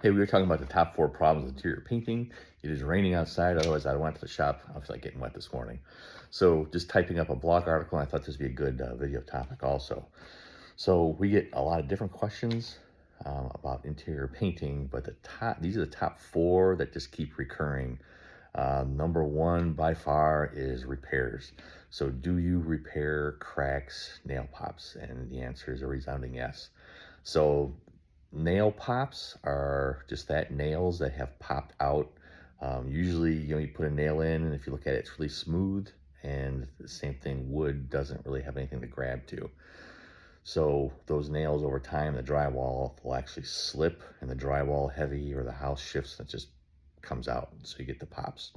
Hey, we were talking about the top 4 problems with interior painting. It is raining outside, otherwise I went to the shop. I was like getting wet this morning. So just typing up a blog article, and I thought this would be a good video topic also. So we get a lot of different questions about interior painting, but these are the top 4 that just keep recurring. Number 1 by far is repairs. So do you repair cracks, nail pops? And the answer is a resounding yes. So nail pops are just that, nails that have popped out. Usually, you put a nail in, and if you look at it, it's really smooth. And the same thing, wood doesn't really have anything to grab to. So those nails over time, the drywall will actually slip, and the drywall heavy or the house shifts, and it just comes out. So you get the pops.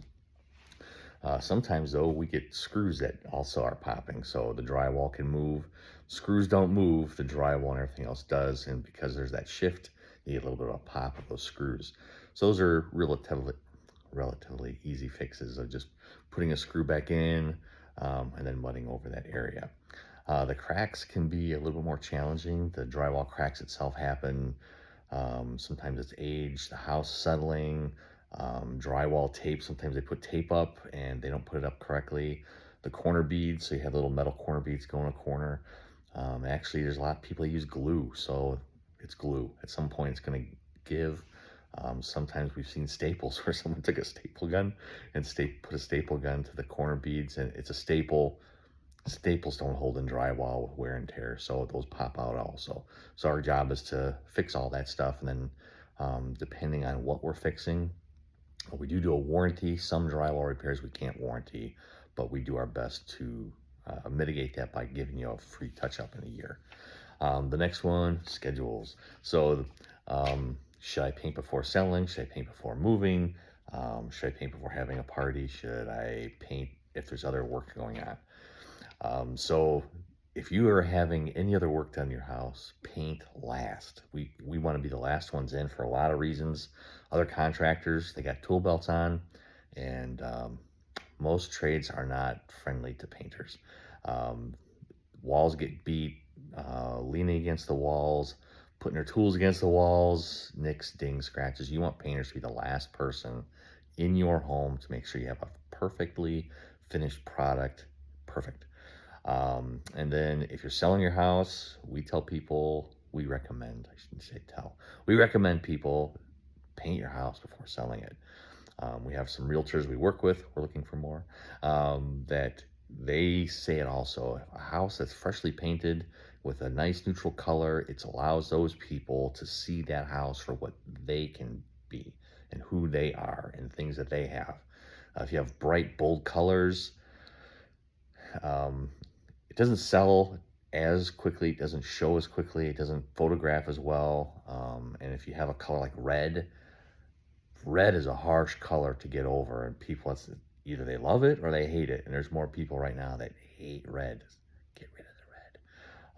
Sometimes though, we get screws that also are popping. So the drywall can move, screws don't move, the drywall and everything else does. And because there's that shift, you get a little bit of a pop of those screws. So those are relatively easy fixes of just putting a screw back in and then mudding over that area. The cracks can be a little bit more challenging. The drywall cracks itself happen. Sometimes it's age, the house settling, drywall tape. Sometimes they put tape up and they don't put it up correctly. The corner beads, so you have little metal corner beads going a corner. Actually, there's a lot of people that use glue, so it's glue. At some point, it's going to give. Sometimes we've seen staples where someone took a staple gun and put a staple gun to the corner beads, and it's a staple. Staples don't hold in drywall with wear and tear, so those pop out also. So our job is to fix all that stuff, and then depending on what we're fixing, we do a warranty. Some drywall repairs we can't warranty, but we do our best to mitigate that by giving you a free touch-up in a year. The next one, schedules. So should I paint before selling? Should I paint before moving? Should I paint before having a party? Should I paint if there's other work going on? So if you are having any other work done in your house, paint last. We want to be the last ones in for a lot of reasons. Other contractors, they got tool belts on, and most trades are not friendly to painters. Walls get beat, leaning against the walls, putting their tools against the walls, nicks, dings, scratches. You want painters to be the last person in your home to make sure you have a perfectly finished product. Perfect. And then if you're selling your house, we recommend, I shouldn't say tell, we recommend people paint your house before selling it. We have some realtors we work with, we're looking for more, that they say it also. A house that's freshly painted with a nice neutral color, it allows those people to see that house for what they can be and who they are and things that they have. If you have bright, bold colors, it doesn't sell as quickly, it doesn't show as quickly, it doesn't photograph as well. And if you have a color like red is a harsh color to get over, and people, either they love it or they hate it. And there's more people right now that hate red. Get rid of the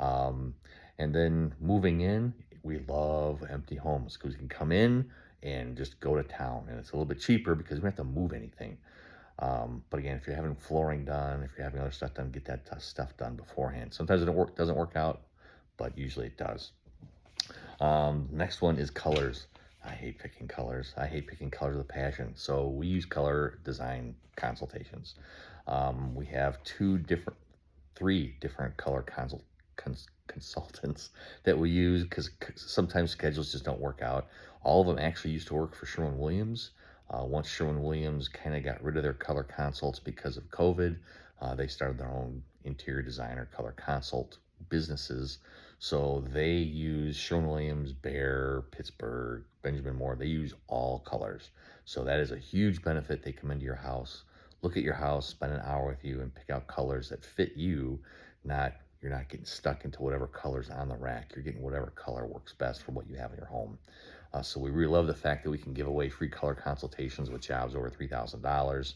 red. And then moving in, we love empty homes because we can come in and just go to town, and it's a little bit cheaper because we don't have to move anything. But again, if you're having flooring done, if you're having other stuff done, get that stuff done beforehand. Sometimes it doesn't work out, but usually it does. Next one is colors. I hate picking colors. I hate picking colors with passion. So we use color design consultations. We have three different color consultants that we use because sometimes schedules just don't work out. All of them actually used to work for Sherwin-Williams. Once Sherwin-Williams kind of got rid of their color consults because of COVID, they started their own interior designer color consult businesses. So they use Sherwin-Williams, Behr, Pittsburgh, Benjamin Moore. They use all colors. So that is a huge benefit. They come into your house, look at your house, spend an hour with you, and pick out colors that fit you. You're not getting stuck into whatever color's on the rack. You're getting whatever color works best for what you have in your home. So we really love the fact that we can give away free color consultations with jobs over $3,000.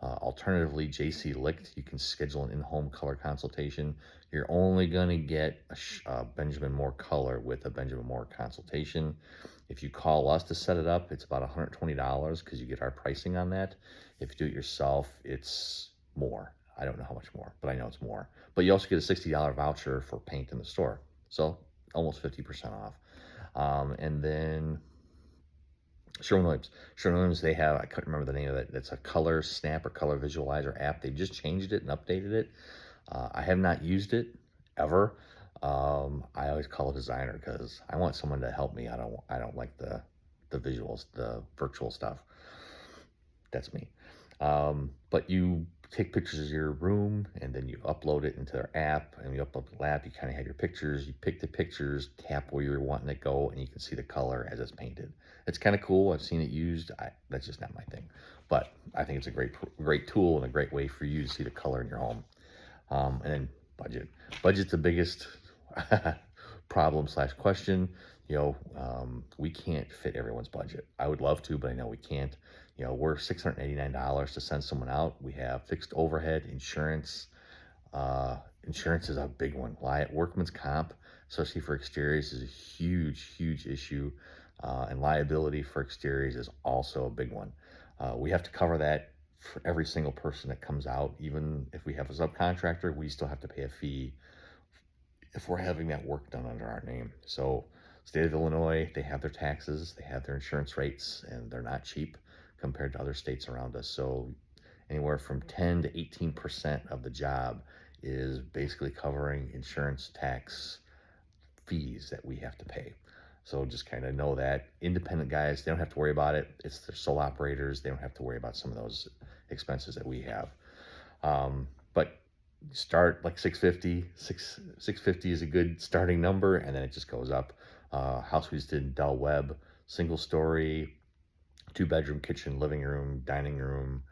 Alternatively, JC Licht, you can schedule an in-home color consultation. You're only going to get a Benjamin Moore color with a Benjamin Moore consultation. If you call us to set it up, it's about $120 because you get our pricing on that. If you do it yourself, it's more. I don't know how much more, but I know it's more. But you also get a $60 voucher for paint in the store. So almost 50% off. And then Sherwin-Williams, they have, I couldn't remember the name of it. It's a color snap or color visualizer app. They just changed it and updated it. I have not used it ever. I always call a designer because I want someone to help me. I don't like the visuals, the virtual stuff. That's me. But you take pictures of your room and then you upload it into their app, and you upload the app, you kind of have your pictures, you pick the pictures, tap where you're wanting it to go, and you can see the color as it's painted. It's kind of cool. I've seen it used. That's just not my thing, but I think it's a great tool and a great way for you to see the color in your home. And then budget's the biggest problem / question. We can't fit everyone's budget. I would love to, but I know we can't. We're $689 to send someone out. We have fixed overhead, insurance. Insurance is a big one. Workman's comp, especially for exteriors, is a huge issue. And liability for exteriors is also a big one. We have to cover that for every single person that comes out. Even if we have a subcontractor, we still have to pay a fee if we're having that work done under our name. So state of Illinois, they have their taxes, they have their insurance rates, and they're not cheap compared to other states around us. So anywhere from 10 to 18% of the job is basically covering insurance, tax, fees that we have to pay. So just kind of know that independent guys, they don't have to worry about it. It's their sole operators. They don't have to worry about some of those expenses that we have. But start like 650. 650 is a good starting number, and then it just goes up. House we just did in Del Webb, single story, 2-bedroom, kitchen, living room, dining room,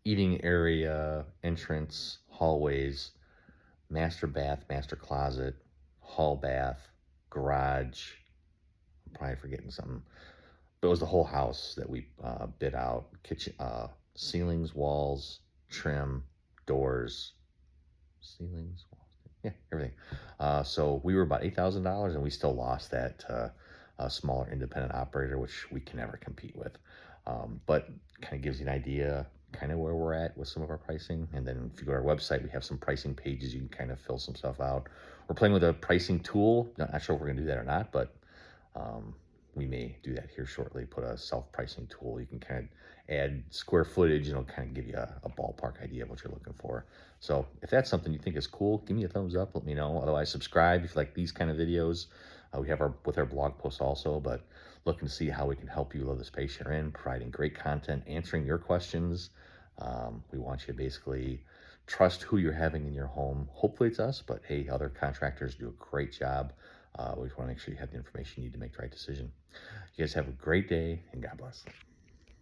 eating area, entrance, hallways, master bath, master closet, hall bath, garage. I'm probably forgetting something, but it was the whole house that we bid out. Kitchen, ceilings, walls, trim, doors, ceilings, walls, yeah, everything. So we were about $8,000, and we still lost that to a smaller independent operator, which we can never compete with. But kind of gives you an idea kind of where we're at with some of our pricing. And then if you go to our website, we have some pricing pages. You can kind of fill some stuff out. We're playing with a pricing tool. Not sure if we're going to do that or not, but we may do that here shortly. Put a self-pricing tool. You can kind of add square footage, and it'll kind of give you a ballpark idea of what you're looking for. So if that's something you think is cool, give me a thumbs up. Let me know. Otherwise, subscribe if you like these kind of videos. We have our blog posts also, but looking to see how we can help you live the space you're in, providing great content, answering your questions. We want you to basically trust who you're having in your home. Hopefully it's us, but hey, other contractors do a great job. We just want to make sure you have the information you need to make the right decision. You guys have a great day, and God bless.